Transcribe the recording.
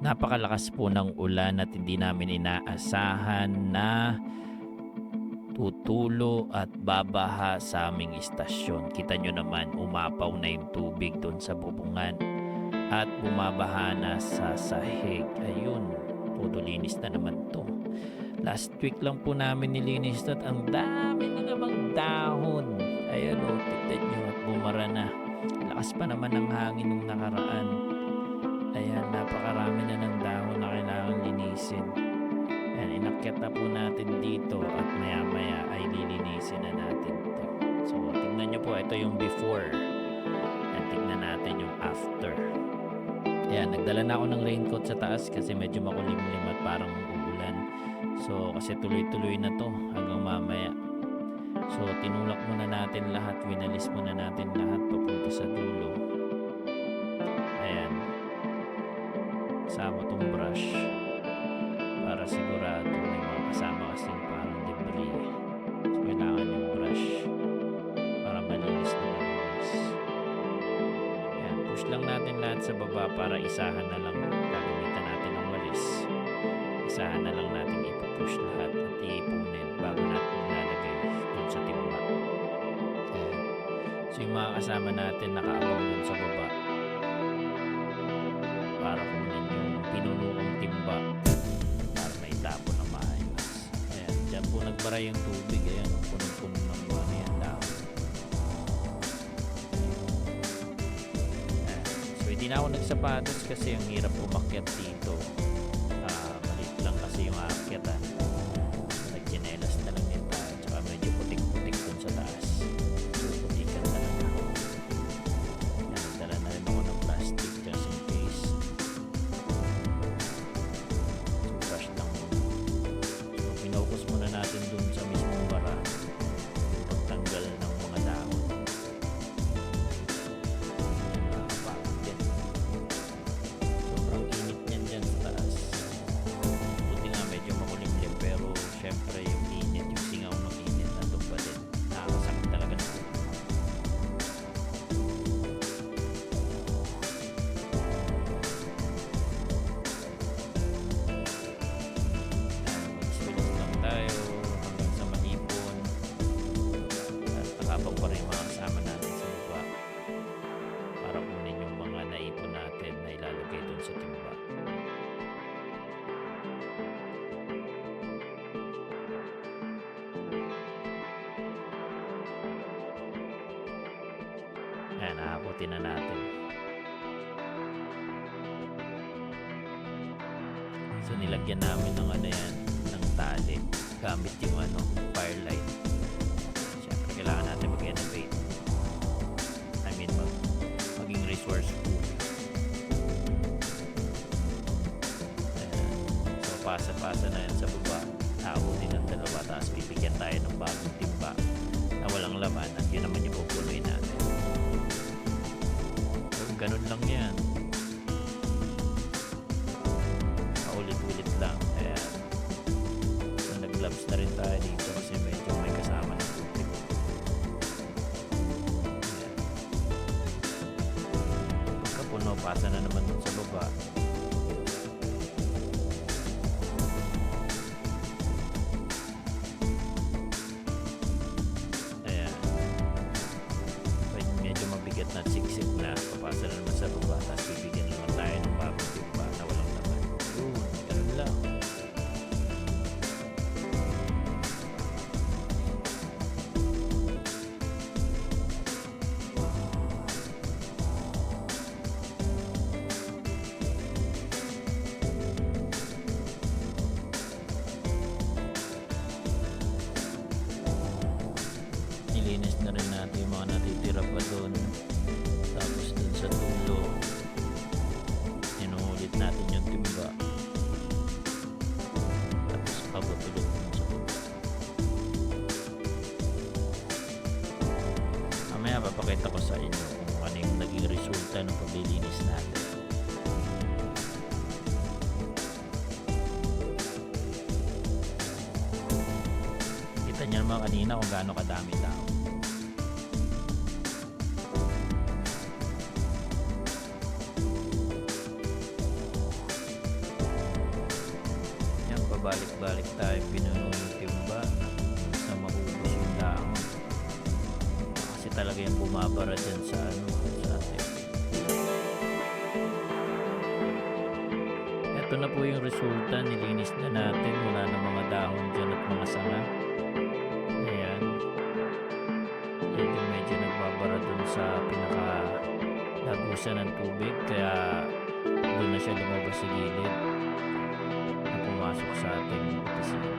Napakalakas po ng ulan at hindi namin inaasahan na tutulo at babaha sa aming istasyon. Kita nyo naman, umapaw na yung tubig doon sa bubungan at bumabaha na sa sahig. Ayun, todo linis na naman to. Last week lang po namin nilinis to at ang dami na namang dahon. Ayun o, tignan nyo at bumara na. Lakas pa naman ng hangin nung nakaraan. Ayan, napakarami na ng dahon na kailangan linisin. Ayan, inakyat na po natin dito at maya-maya ay lilinisin na natin to. So, tingnan nyo po, ito yung before. Ayan, tingnan natin yung after. Ayan, nagdala na ako ng raincoat sa taas kasi medyo makulimlim at parang uulan. So, kasi tuloy-tuloy na to hanggang mamaya. So, tinulak muna natin lahat, winalis muna natin lahat papunta sa dulo. Ayan. Kasama tong brush para sigurado may mga kasama kasing parang debris. So, kailangan yung brush para malinis na malinis. Ayan, push lang natin lahat sa baba para isahan na lang. Gagamitan natin ng walis. Isahan na lang natin ipupush lahat at iipunin bago natin ilalagay dun sa timba. Ayan. So, yung mga kasama natin nakaabang dun sa baba para kunin yung pinuno kong timba para maitapon na maayos. Ayan, dyan po nagbara yung tubig. Ayan, punong-puno ng ano yan dahon. Ayan. So, hindi na ako nagsapatos kasi ang hirap umakyat dito. Malit lang kasi yung aakyatan. Nagchinelas na lang din tayo. Tsaka medyo putik-putik dun sa taas. Putikan na lang ako. Ayan, nagdala na rin ako ng plastic just in case. Brush lang muna. So, pinocus muna natin dun sa mismong bara. Pagtanggal ng mga dahon. Nakakapagod yan. Sobrang init yan dyan sa taas. Buti nga medyo makulimlim pero syempre yung init, yung singaw ng init nandun pa din. Nakakasakit talaga na. Mag-swilis lang tayo hanggang sa manipon at nakabang pa rin yung mga kasama natin sa baba para kunin yung mga naipon natin na ilalagay dun sa timba. Ayan, nakakutin na natin. So, nilagyan namin ng ano yan, ng tali gamit yung ano, firelight. Siyempre, kailangan natin mag-innovate. I mean, maging resourceful. Ayan. So, pasa-pasa na yan sa baba. Nakakutin ng dalawa, tapos bibigyan tayo ng bagong timba na walang laman at yun naman yung pupunuin natin. Ganun lang yan. Paulit-ulit lang. Kaya nag-gloves na rin tayo dito kasi medyo may kasama ng tubig. Ayan. Pagkapuno, pasa na naman dun sa baba. Ayan. Medyo mabigat na siksik na. Papasa na naman sa baba. Tapos bibigyan naman tayo ng bagong timba na walang laman. Yun, ganun lang. Nilinis na rin natin yung mga natitira pa doon. Tapos dun sa tulo, inuulit natin yung timba. Tapos pabutulot dun sa baba. Mamaya papakita ko sa inyo kung ano yung naging resulta ng paglilinis natin. Kita niyo naman kanina kung gaano kadami tao. pabalik-balik tayo pinuno ng timba na maubos yung dahon. Kasi talaga yung bumabara dyan sa sa ating. Ito na po yung resulta, nilinis na natin, wala na mga dahon dyan at mga sanga. Ayan. Medyo nagbabara dun sa pinaka lagusan ng tubig, kaya doon na siya lumabas sa gilid na pumasok sa ating piscina.